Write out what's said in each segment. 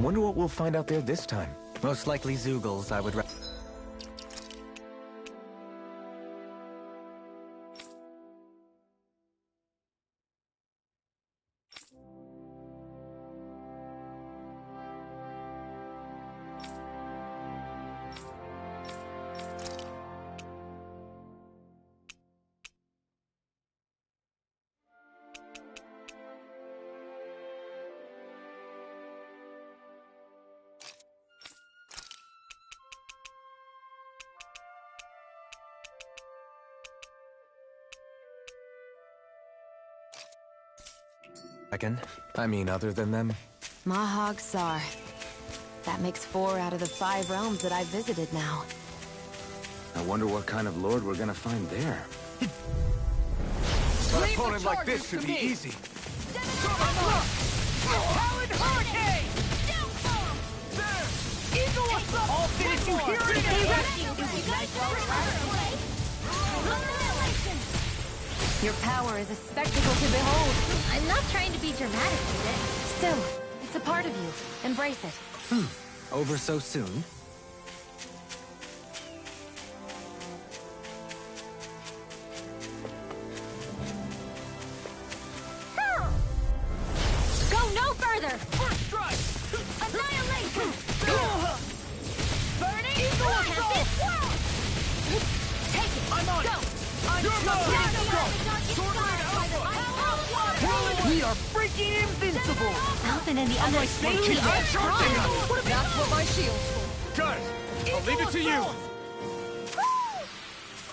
wonder what we'll find out there this time. Most likely Zeugles, I would I mean, other than them. Mahag Saar. That makes 4 out of the 5 realms that I've visited now. I wonder what kind of lord we're gonna find there. An opponent like this should be easy. Talon Hurricane! Eagle Assault! I'll finish you here and Your power is a spectacle to behold. I'm not trying to be dramatic with it. Still, it's a part of you. Embrace it. Over so soon? Go no further! First strike! Annihilation! Burning Eagle Assault! Assault! Take it! I'm on Go! it! You're mine! Sword Raid Alpha! We are freaking invincible! Something in the other Unlike Snake King, I'm charging us! That's what my shield's for. Got it! I'll leave it to you!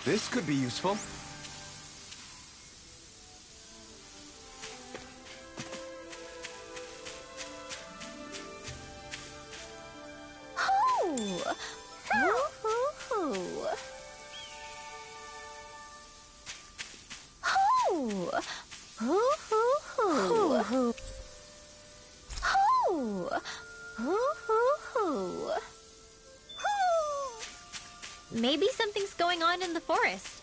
This could be useful. Maybe something's going on in the forest.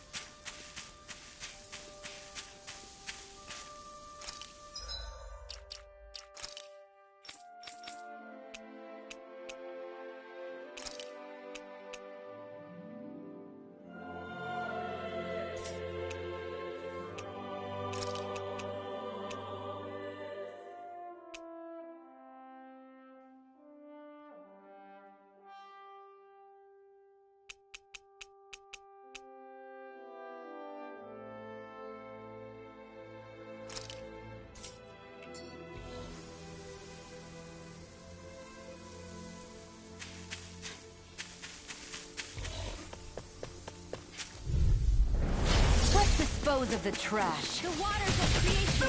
Dispose of the trash. The waters of creation.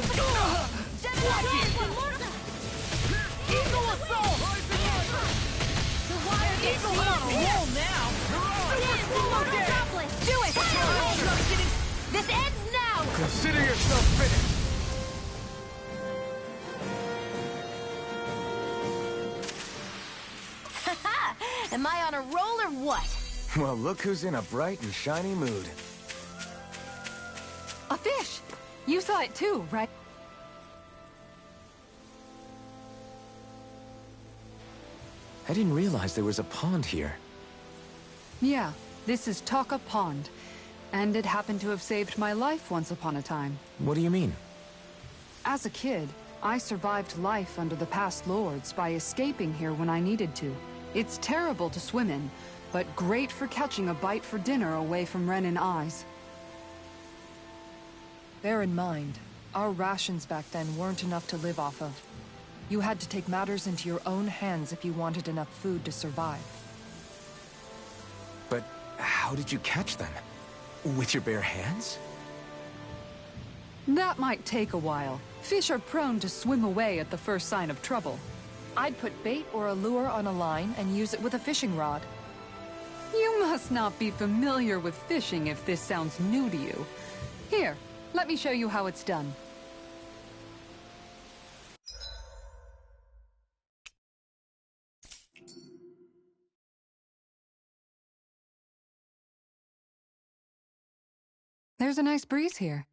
Eagle Assault! The water gets Eagle on a roll now! Do it! This ends now! Consider yourself finished! Am I on a roll or what? Well, look who's in a bright and shiny mood. A fish! You saw it too, right? I didn't realize there was a pond here. Yeah, this is Taka Pond. And it happened to have saved my life once upon a time. What do you mean? As a kid, I survived life under the past lords by escaping here when I needed to. It's terrible to swim in, but great for catching a bite for dinner away from Renin eyes. Bear in mind, our rations back then weren't enough to live off of. You had to take matters into your own hands if you wanted enough food to survive. But how did you catch them? With your bare hands? That might take a while. Fish are prone to swim away at the first sign of trouble. I'd put bait or a lure on a line and use it with a fishing rod. You must not be familiar with fishing if this sounds new to you. Here, let me show you how it's done. There's a nice breeze here.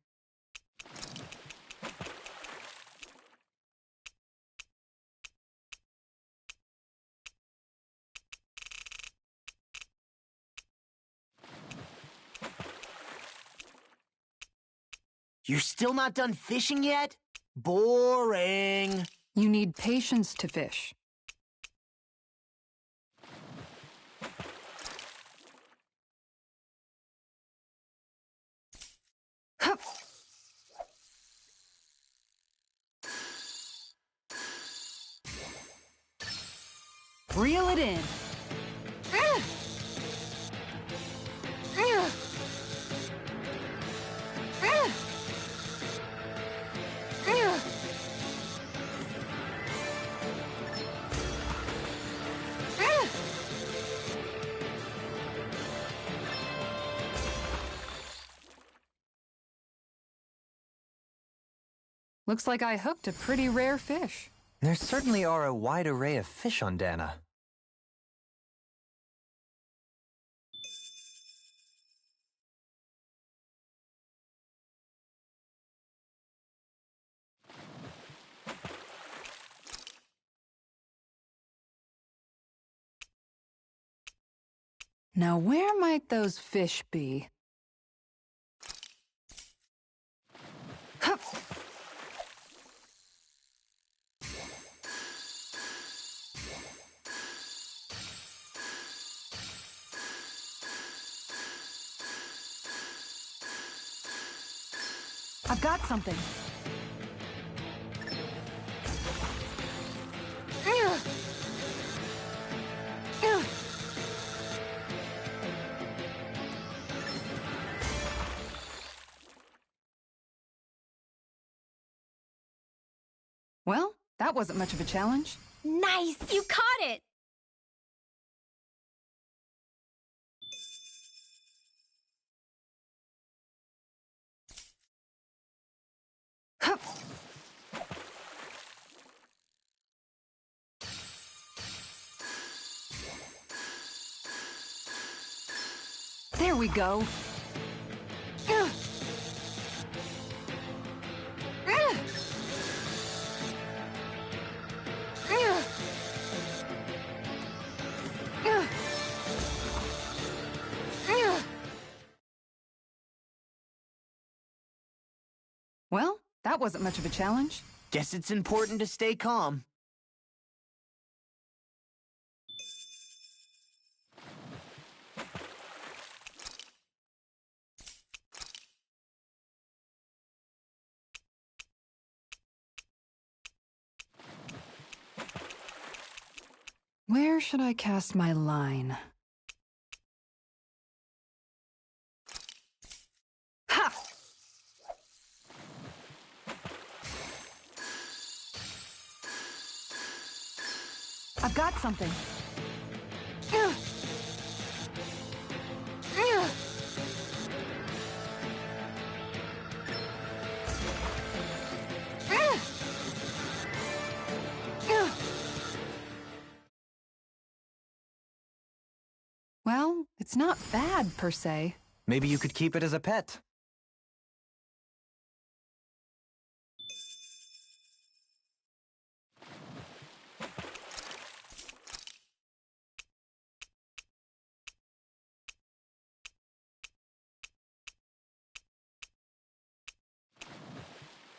You're still not done fishing yet? Boring. You need patience to fish. Hup. Reel it in. Looks like I hooked a pretty rare fish. There certainly are a wide array of fish on Dana. Now where might those fish be? Hup. I've got something. Well, that wasn't much of a challenge. Nice! You caught it! Hup. There we go. Well, that wasn't much of a challenge. Guess it's important to stay calm. Where should I cast my line? Ha! I've got something. Well, it's not bad, per se. Maybe you could keep it as a pet.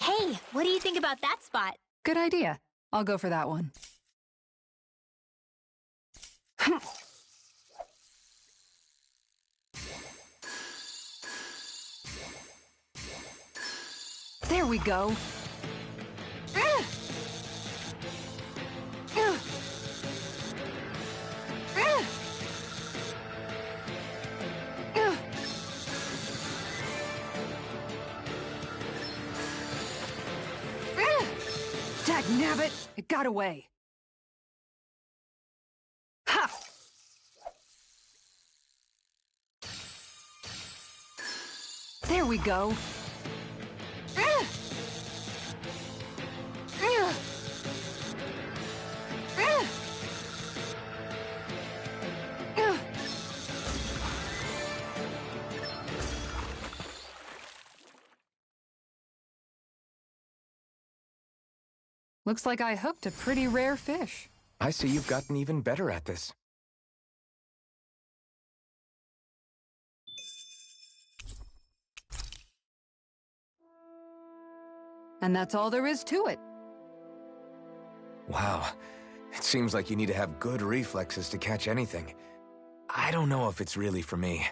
Hey, what do you think about that spot? Good idea. I'll go for that one. There we go. Dagnabbit! It got away. Ha! There we go. Looks like I hooked a pretty rare fish. I see you've gotten even better at this. And that's all there is to it. Wow. It seems like you need to have good reflexes to catch anything. I don't know if it's really for me.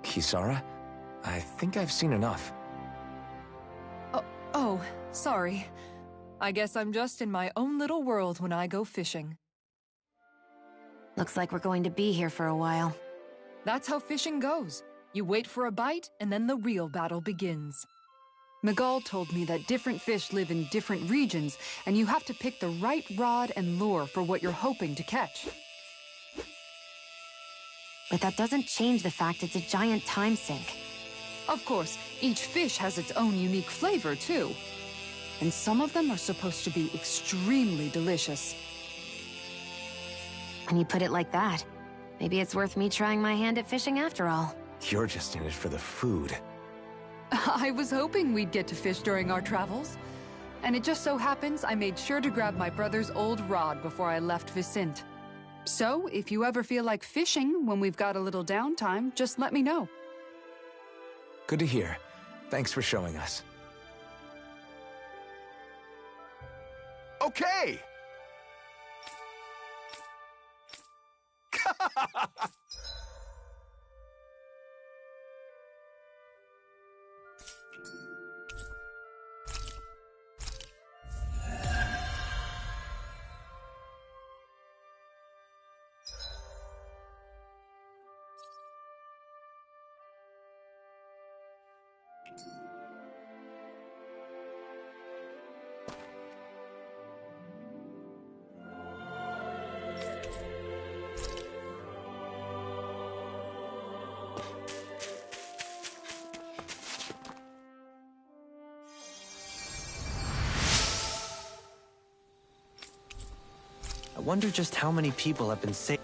Kisara? I think I've seen enough. Oh, sorry. I guess I'm just in my own little world when I go fishing. Looks like we're going to be here for a while. That's how fishing goes. You wait for a bite, and then the real battle begins. Miguel told me that different fish live in different regions, and you have to pick the right rod and lure for what you're hoping to catch. But that doesn't change the fact it's a giant time sink. Of course, each fish has its own unique flavor, too. And some of them are supposed to be extremely delicious. When you put it like that, maybe it's worth me trying my hand at fishing after all. You're just in it for the food. I was hoping we'd get to fish during our travels. And it just so happens I made sure to grab my brother's old rod before I left Vicente. So, if you ever feel like fishing when we've got a little downtime, just let me know. Good to hear. Thanks for showing us. Okay! I wonder just how many people have been saved.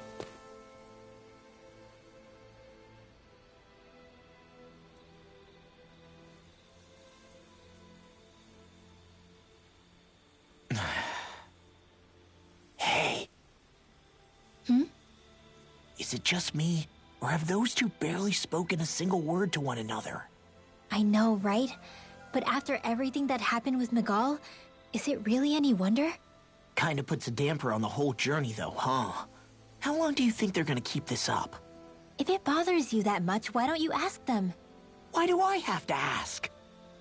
Hey. Is it just me, or have those two barely spoken a single word to one another? I know, right? But after everything that happened with Miguel, is it really any wonder? Kinda puts a damper on the whole journey, though, huh? How long do you think they're gonna keep this up? If it bothers you that much, why don't you ask them? Why do I have to ask?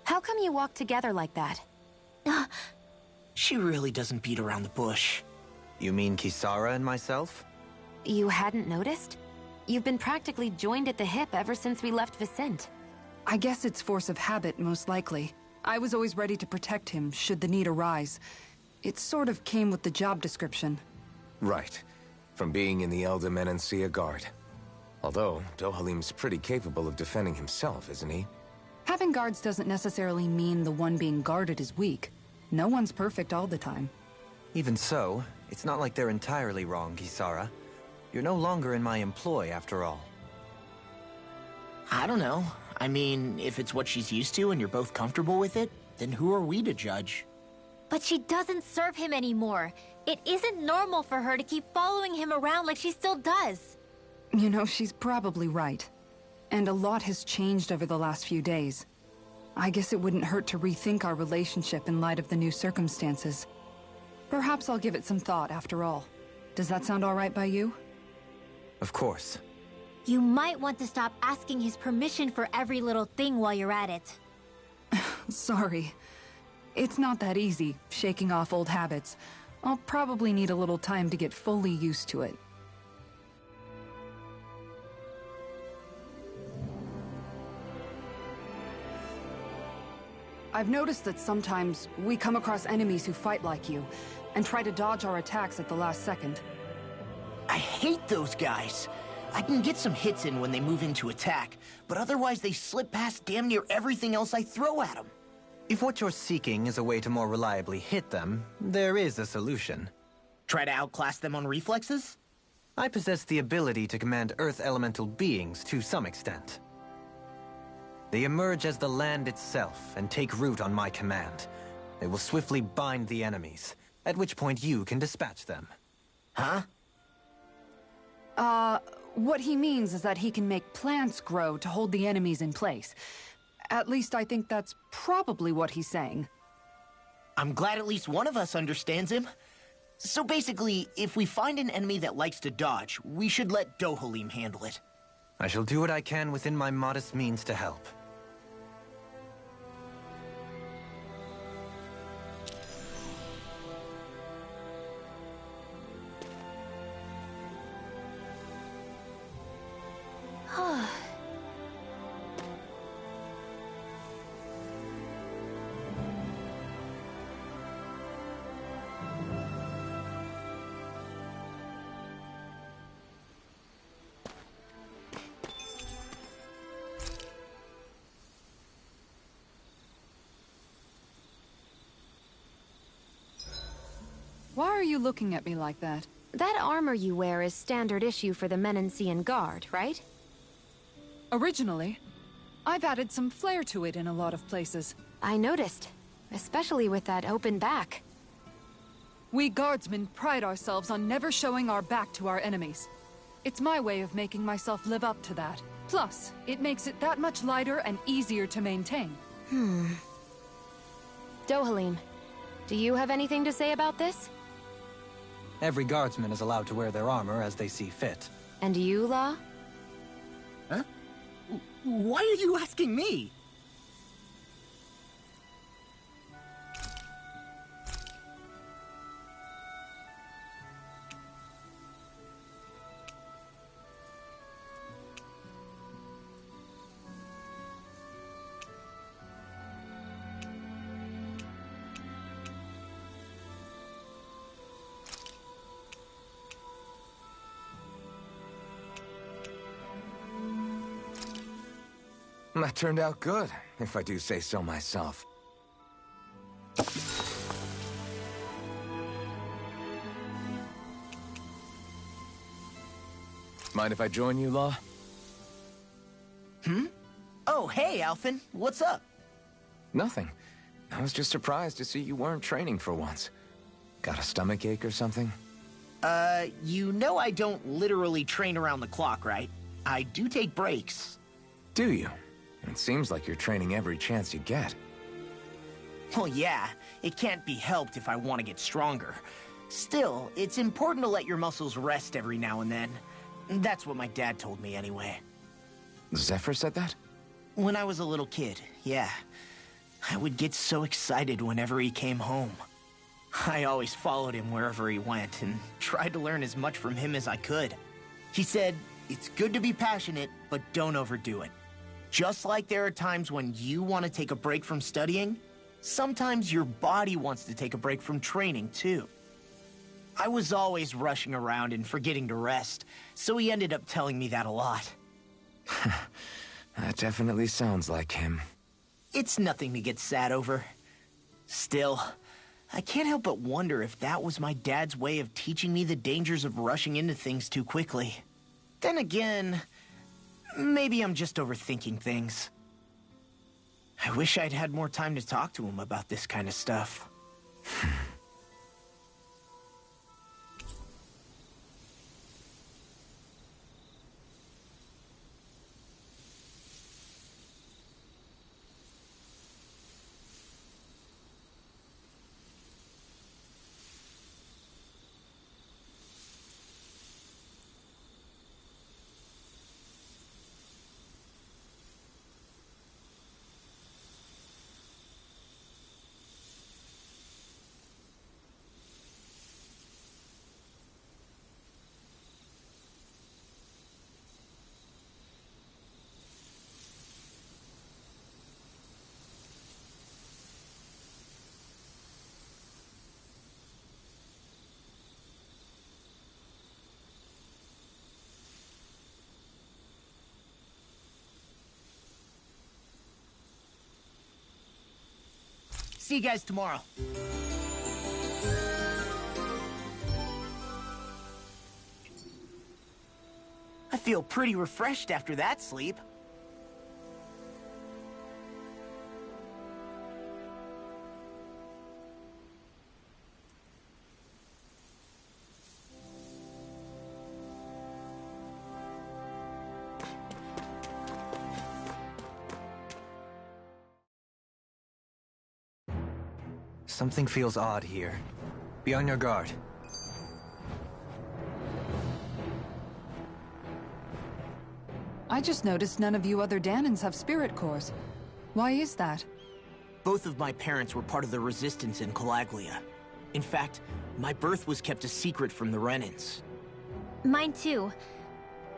How come you walk together like that? She really doesn't beat around the bush. You mean Kisara and myself? You hadn't noticed? You've been practically joined at the hip ever since we left Vicente. I guess it's force of habit, most likely. I was always ready to protect him, should the need arise. It sort of came with the job description. Right. From being in the Elder Menancia Guard. Although, Dohalim's pretty capable of defending himself, isn't he? Having guards doesn't necessarily mean the one being guarded is weak. No one's perfect all the time. Even so, it's not like they're entirely wrong, Kisara. You're no longer in my employ, after all. I don't know. I mean, if it's what she's used to and you're both comfortable with it, then who are we to judge? But she doesn't serve him anymore. It isn't normal for her to keep following him around like she still does. You know, she's probably right. And a lot has changed over the last few days. I guess it wouldn't hurt to rethink our relationship in light of the new circumstances. Perhaps I'll give it some thought after all. Does that sound all right by you? Of course. You might want to stop asking his permission for every little thing while you're at it. Sorry. It's not that easy, shaking off old habits. I'll probably need a little time to get fully used to it. I've noticed that sometimes we come across enemies who fight like you, and try to dodge our attacks at the last second. I hate those guys. I can get some hits in when they move into attack, but otherwise they slip past damn near everything else I throw at them. If what you're seeking is a way to more reliably hit them, there is a solution. Try to outclass them on reflexes? I possess the ability to command Earth elemental beings to some extent. They emerge as the land itself and take root on my command. They will swiftly bind the enemies, at which point you can dispatch them. Huh? What he means is that he can make plants grow to hold the enemies in place. At least I think that's probably what he's saying. I'm glad at least one of us understands him. So basically, if we find an enemy that likes to dodge, we should let Dohalim handle it. I shall do what I can within my modest means to help. Why are you looking at me like that? That armor you wear is standard issue for the Menancian Guard, right? Originally, I've added some flair to it in a lot of places. I noticed, especially with that open back. We guardsmen pride ourselves on never showing our back to our enemies. It's my way of making myself live up to that. Plus, it makes it that much lighter and easier to maintain. Dohalim, do you have anything to say about this? Every guardsman is allowed to wear their armor as they see fit. And you, Law? Huh? Why are you asking me? That turned out good, if I do say so myself. Mind if I join you, Law? Oh, hey, Alphen. What's up? Nothing. I was just surprised to see you weren't training for once. Got a stomachache or something? You know I don't literally train around the clock, right? I do take breaks. Do you? It seems like you're training every chance you get. Well, yeah, it can't be helped if I want to get stronger. Still, it's important to let your muscles rest every now and then. That's what my dad told me anyway. Zephyr said that? When I was a little kid, yeah. I would get so excited whenever he came home. I always followed him wherever he went and tried to learn as much from him as I could. He said, it's good to be passionate, but don't overdo it. Just like there are times when you want to take a break from studying, sometimes your body wants to take a break from training, too. I was always rushing around and forgetting to rest, so he ended up telling me that a lot. That definitely sounds like him. It's nothing to get sad over. Still, I can't help but wonder if that was my dad's way of teaching me the dangers of rushing into things too quickly. Then again, maybe I'm just overthinking things. I wish I'd had more time to talk to him about this kind of stuff. See you guys tomorrow. I feel pretty refreshed after that sleep. Something feels odd here. Be on your guard. I just noticed none of you other Dahnans have spirit cores. Why is that? Both of my parents were part of the resistance in Calaglia. In fact, my birth was kept a secret from the Renans. Mine too.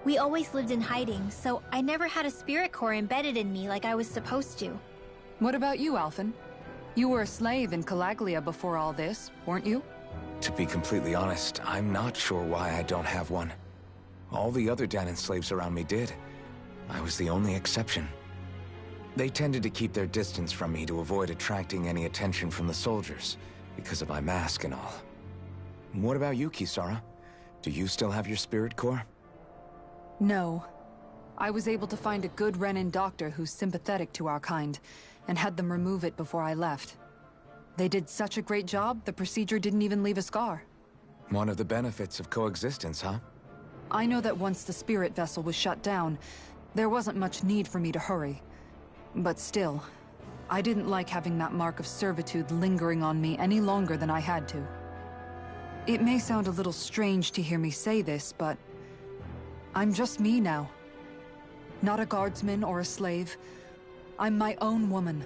We always lived in hiding, so I never had a spirit core embedded in me like I was supposed to. What about you, Alphen? You were a slave in Calaglia before all this, weren't you? To be completely honest, I'm not sure why I don't have one. All the other Dahnan slaves around me did. I was the only exception. They tended to keep their distance from me to avoid attracting any attention from the soldiers, because of my mask and all. What about you, Kisara? Do you still have your spirit core? No. I was able to find a good Renan doctor who's sympathetic to our kind, and had them remove it before I left. They did such a great job, the procedure didn't even leave a scar. One of the benefits of coexistence, huh? I know that once the spirit vessel was shut down, there wasn't much need for me to hurry. But still, I didn't like having that mark of servitude lingering on me any longer than I had to. It may sound a little strange to hear me say this, but I'm just me now. Not a guardsman or a slave. I'm my own woman,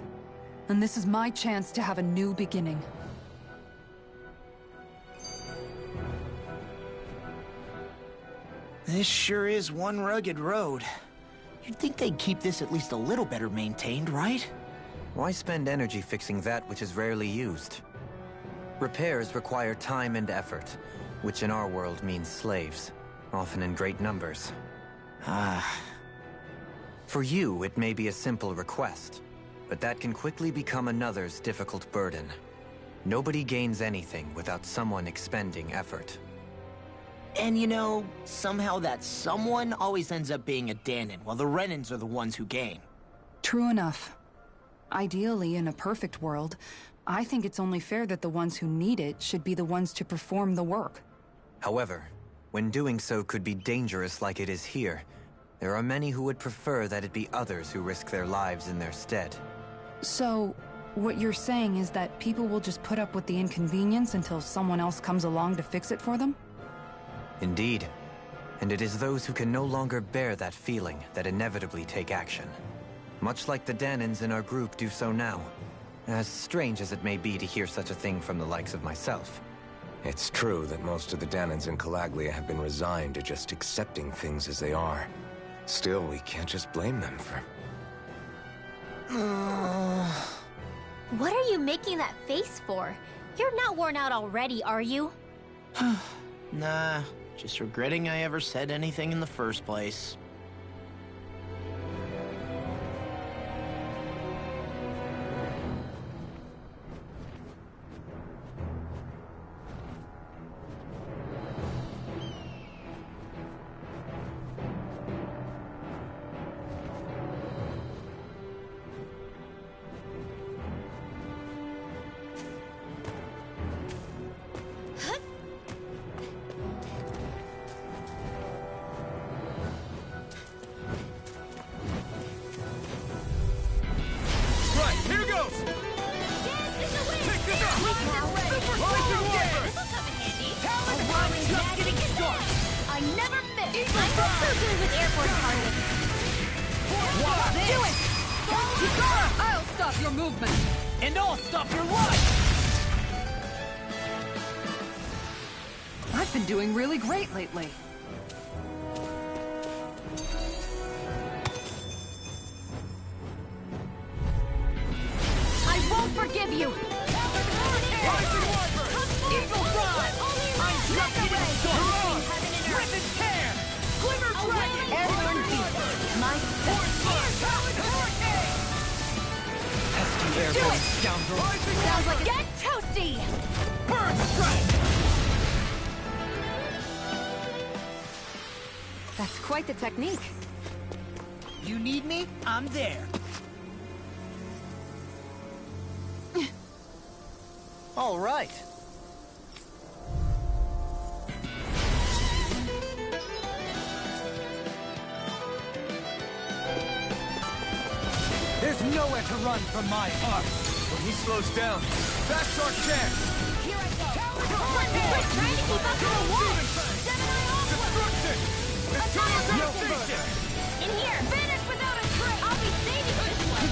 and this is my chance to have a new beginning. This sure is one rugged road. You'd think they'd keep this at least a little better maintained, right? Why spend energy fixing that which is rarely used? Repairs require time and effort, which in our world means slaves, often in great numbers. For you, it may be a simple request, but that can quickly become another's difficult burden. Nobody gains anything without someone expending effort. And you know, somehow that someone always ends up being a Dahnan, while the Renans are the ones who gain. True enough. Ideally, in a perfect world, I think it's only fair that the ones who need it should be the ones to perform the work. However, when doing so could be dangerous like it is here, there are many who would prefer that it be others who risk their lives in their stead. So, what you're saying is that people will just put up with the inconvenience until someone else comes along to fix it for them? Indeed. And it is those who can no longer bear that feeling that inevitably take action. Much like the Dahnans in our group do so now. As strange as it may be to hear such a thing from the likes of myself. It's true that most of the Dahnans in Calaglia have been resigned to just accepting things as they are. Still, we can't just blame them for... What are you making that face for? You're not worn out already, are you? Nah, just regretting I ever said anything in the first place. And I'll stop your life! I've been doing really great lately. I won't forgive you! Rising Wyvern! Eagle Drive! I'm just getting started! Rip and tear! Glimmer Dragon! Everyone beats my Airborne scoundrel! sounds like Get toasty! Burn strike! That's quite the technique. You need me? I'm there. All right. There's nowhere to run from my heart. The he slows down. That's our chance! Here I go! Quit trying to keep up to the wall! Gemini Aqua! Destruction! Annihilation! Focus! In here! Vanish without a trace! I'll be saving this one!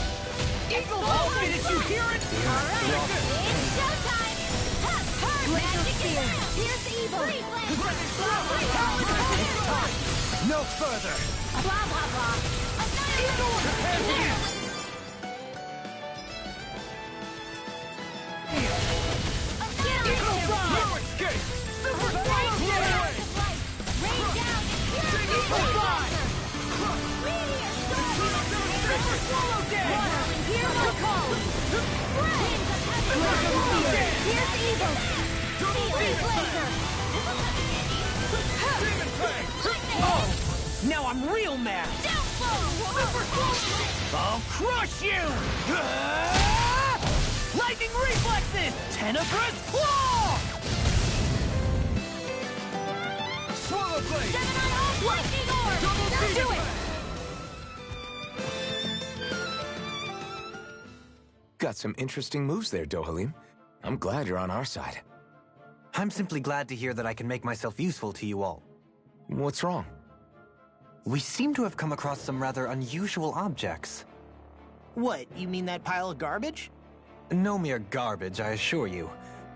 Eagle Bolt! Did you hear it? Alright, it's showtime! Magic Sphere! Here's evil! No further! Blah, blah, blah! Annihilation! No escape! Super Fly! Rain down! Eagle Fly! Meteor! Super Swallow Dance! Hear my call! Here's evil! Sea Blazer! Demon Fang! Oh! Now I'm real mad! I'll crush you! Lightning reflexes! Tenebrous claw! Swallow Blade! Gemini Off Lightning Orb! Double Do it! Got some interesting moves there, Dohalim. I'm glad you're on our side. I'm simply glad to hear that I can make myself useful to you all. What's wrong? We seem to have come across some rather unusual objects. What, you mean that pile of garbage? No mere garbage, I assure you.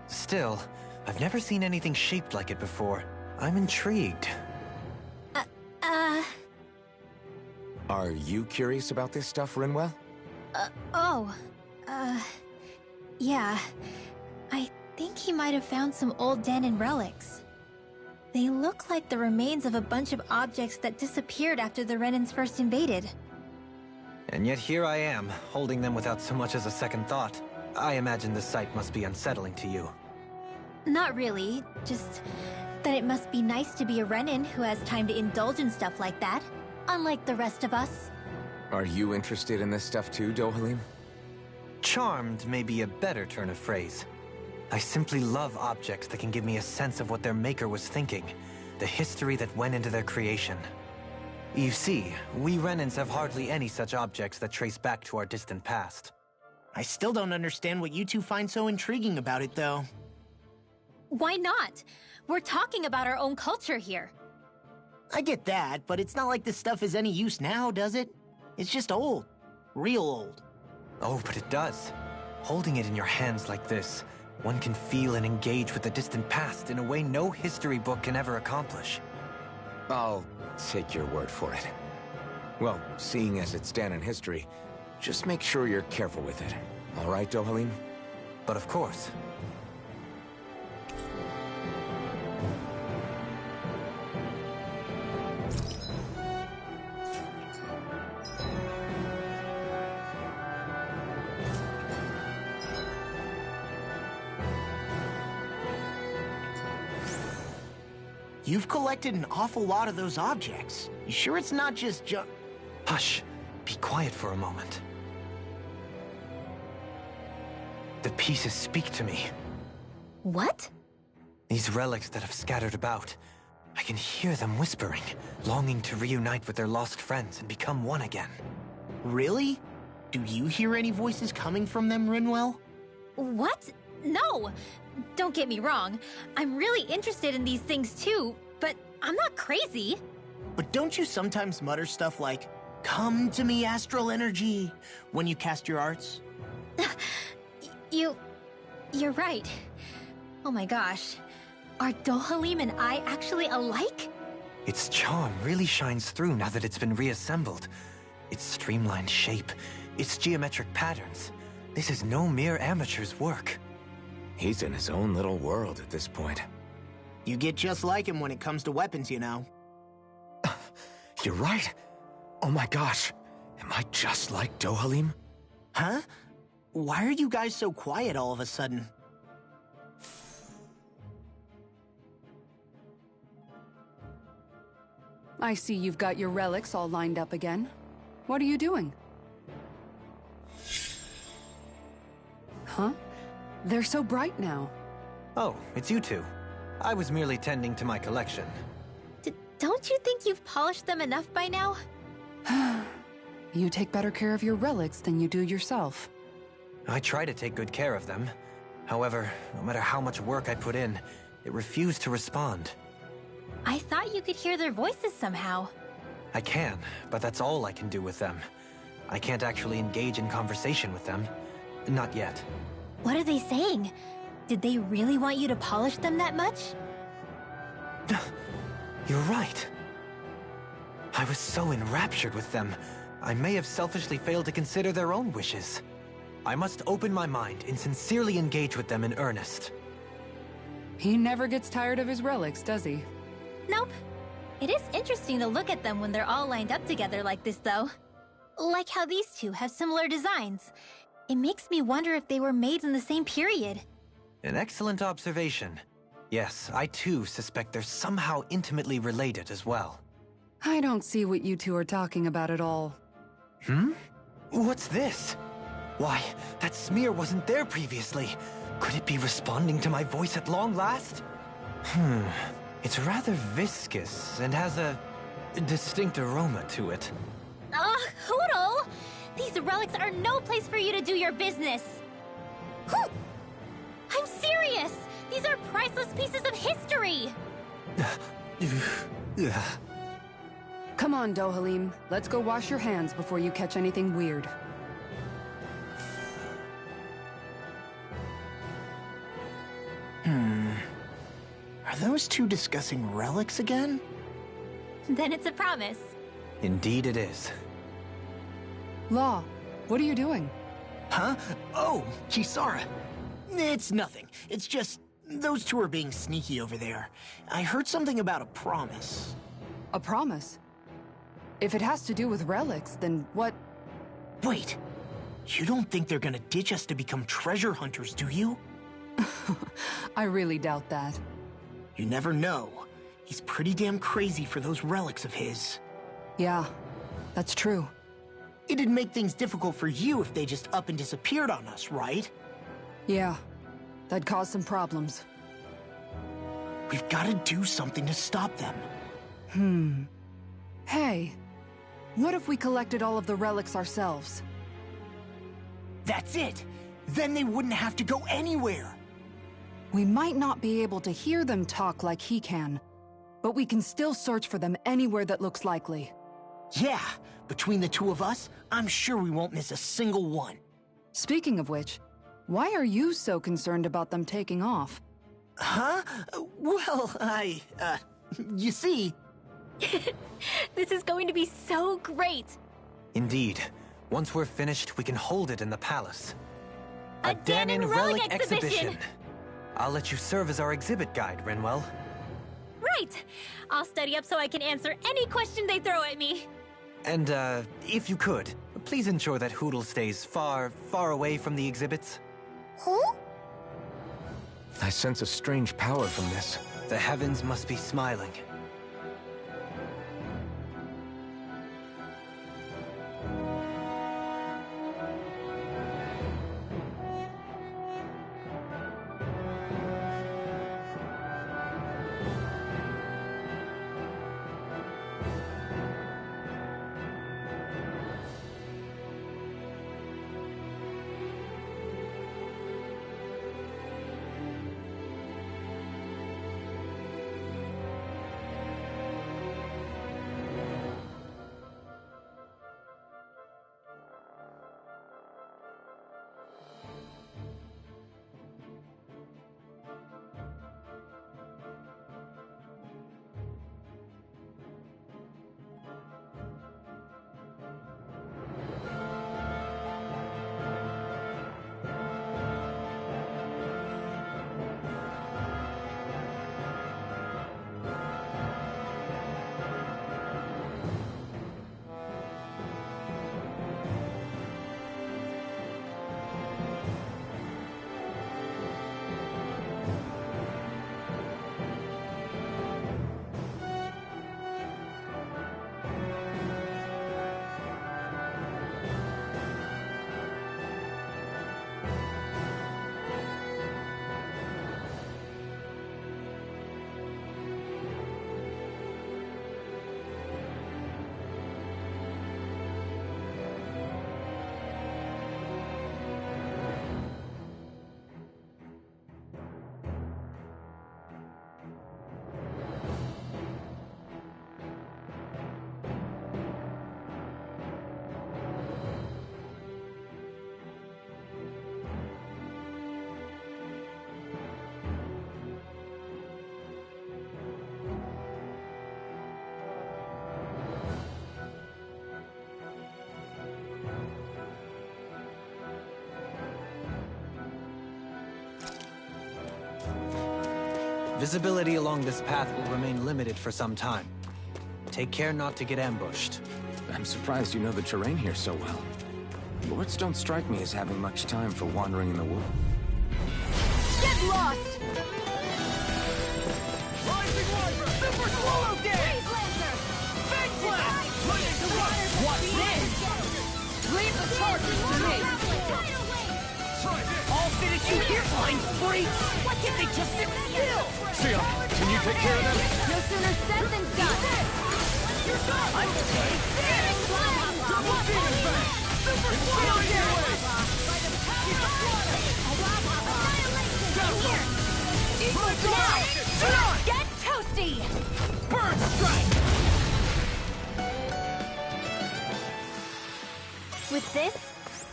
Still, I've never seen anything shaped like it before. I'm intrigued. Are you curious about this stuff, Rinwell? Yeah. I think he might have found some old Dahnan relics. They look like the remains of a bunch of objects that disappeared after the Renans first invaded. And yet here I am, holding them without so much as a second thought. I imagine the sight must be unsettling to you. Not really, just that it must be nice to be a Renan who has time to indulge in stuff like that, unlike the rest of us. Are you interested in this stuff too, Dohalim? Charmed may be a better turn of phrase. I simply love objects that can give me a sense of what their maker was thinking, the history that went into their creation. You see, we Renans have hardly any such objects that trace back to our distant past. I still don't understand what you two find so intriguing about it, though. Why not? We're talking about our own culture here. I get that, but it's not like this stuff is any use now, does it? It's just old. Real old. Oh, but it does. Holding it in your hands like this, one can feel and engage with the distant past in a way no history book can ever accomplish. I'll take your word for it. Well, seeing as it's Dahnan history, just make sure you're careful with it. All right, Dohalim? But of course. You've collected an awful lot of those objects. You sure it's not just Hush. Be quiet for a moment. The pieces speak to me. What? These relics that have scattered about. I can hear them whispering, longing to reunite with their lost friends and become one again. Really? Do you hear any voices coming from them, Rinwell? What? No! Don't get me wrong. I'm really interested in these things too, but I'm not crazy. But don't you sometimes mutter stuff like, "Come to me, astral energy," when you cast your arts? You're right. Oh my gosh. Are Dohalim and I actually alike? Its charm really shines through now that it's been reassembled. Its streamlined shape, its geometric patterns. This is no mere amateur's work. He's in his own little world at this point. You get just like him when it comes to weapons, you know. You're right. Oh my gosh. Am I just like Dohalim? Huh? Why are you guys so quiet all of a sudden? I see you've got your relics all lined up again. What are you doing? Huh? They're so bright now. Oh, it's you two. I was merely tending to my collection. Don't you think you've polished them enough by now? You take better care of your relics than you do yourself. I try to take good care of them. However, no matter how much work I put in, it refused to respond. I thought you could hear their voices somehow. I can, but that's all I can do with them. I can't actually engage in conversation with them. Not yet. What are they saying? Did they really want you to polish them that much? You're right. I was so enraptured with them, I may have selfishly failed to consider their own wishes. I must open my mind and sincerely engage with them in earnest. He never gets tired of his relics, does he? Nope. It is interesting to look at them when they're all lined up together like this, though. Like how these two have similar designs. It makes me wonder if they were made in the same period. An excellent observation. Yes, I too suspect they're somehow intimately related as well. I don't see what you two are talking about at all. Hmm? What's this? Why, that smear wasn't there previously. Could it be responding to my voice at long last? It's rather viscous and has a distinct aroma to it. Ugh, Hootle! These relics are no place for you to do your business! I'm serious! These are priceless pieces of history! Come on, Dohalim. Let's go wash your hands before you catch anything weird. Are those two discussing relics again? Then it's a promise. Indeed it is. Law, what are you doing? Huh? Oh, Kisara. It's nothing. It's just those two are being sneaky over there. I heard something about a promise. A promise? If it has to do with relics, then what? Wait. You don't think they're gonna ditch us to become treasure hunters, do you? I really doubt that. You never know. He's pretty damn crazy for those relics of his. Yeah, that's true. It'd make things difficult for you if they just up and disappeared on us, right? Yeah, that'd cause some problems. We've gotta do something to stop them. Hey, what if we collected all of the relics ourselves? That's it! Then they wouldn't have to go anywhere! We might not be able to hear them talk like he can, but we can still search for them anywhere that looks likely. Yeah, between the two of us, I'm sure we won't miss a single one. Speaking of which, why are you so concerned about them taking off? Huh? Well, you see... This is going to be so great! Indeed. Once we're finished, we can hold it in the palace. A Dahnan Relic exhibition! I'll let you serve as our exhibit guide, Rinwell. Right! I'll study up so I can answer any question they throw at me. And, if you could, please ensure that Hootle stays far, far away from the exhibits. Who? I sense a strange power from this. The heavens must be smiling. Visibility along this path will remain limited for some time. Take care not to get ambushed. I'm surprised you know the terrain here so well. Lords don't strike me as having much time for wandering in the woods. Get lost! Rising Wyvern! Super Swallow Dance! Freeze Lancer! Fang Blast! Lightning to run! What's this? Leave the charges to me! Try this! I'll finish you here, blind freak! Why can't they just sit still? Sion, can you take care of them? No sooner said than done. You're done! I'm okay! Double Demon Fang! Super Swallow Dance! Eagle Drive! Sion! Get toasty! Burn Strike! With this,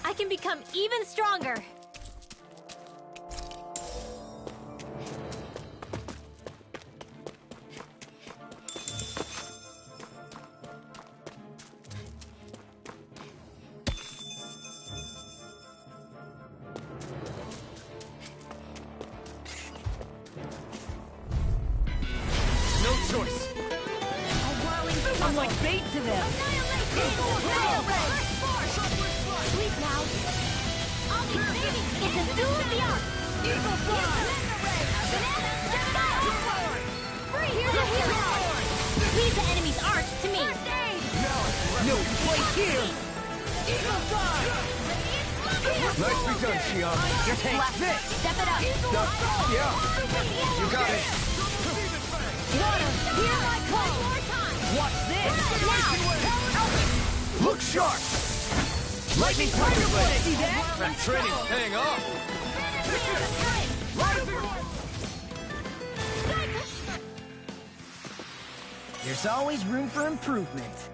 I can become even stronger. No choice! I'm like bait to them! Sleep now. I'll be saving. It's a duel of the arts. Eagle Fly! Here's a hero. Leave the enemy's arts to me. No place here! Eagle Fly! Nicely done, Xion. Take this! Step it up. Yeah, you got it. Water! Hear my call! Watch this! Look sharp! Lightning Tiger Blade! See that? That training's paying off! There's always room for improvement.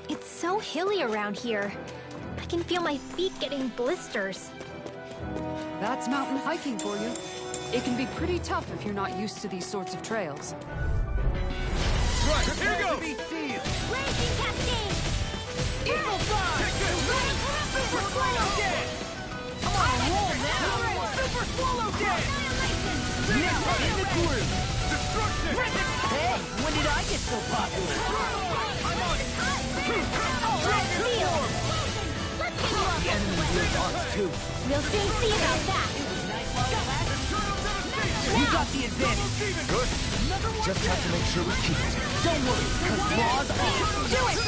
It's so hilly around here. I can feel my feet getting blisters. That's mountain hiking for you. It can be pretty tough if you're not used to these sorts of trails. Right, here goes! Raging Cascade! Eagle Fly! Super Swallow Dance! I'm on a roll now! Super Swallow Dance! Next in the group! Destruction! Hey, when did I get so popular? I'm on it! The enemy wields arts too. We'll soon see about that. You got the advantage. Good. Just have to make sure we keep it. Don't worry, because claws off. Do it!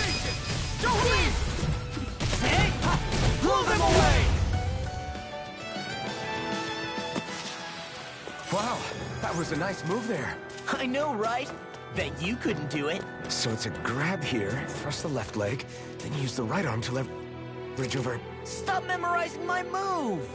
Don't win! Hey! Blow them away! Wow, that was a nice move there. I know, right? Bet you couldn't do it. So it's a grab here, thrust the left leg, then use the right arm to leverage over. Stop memorizing my move!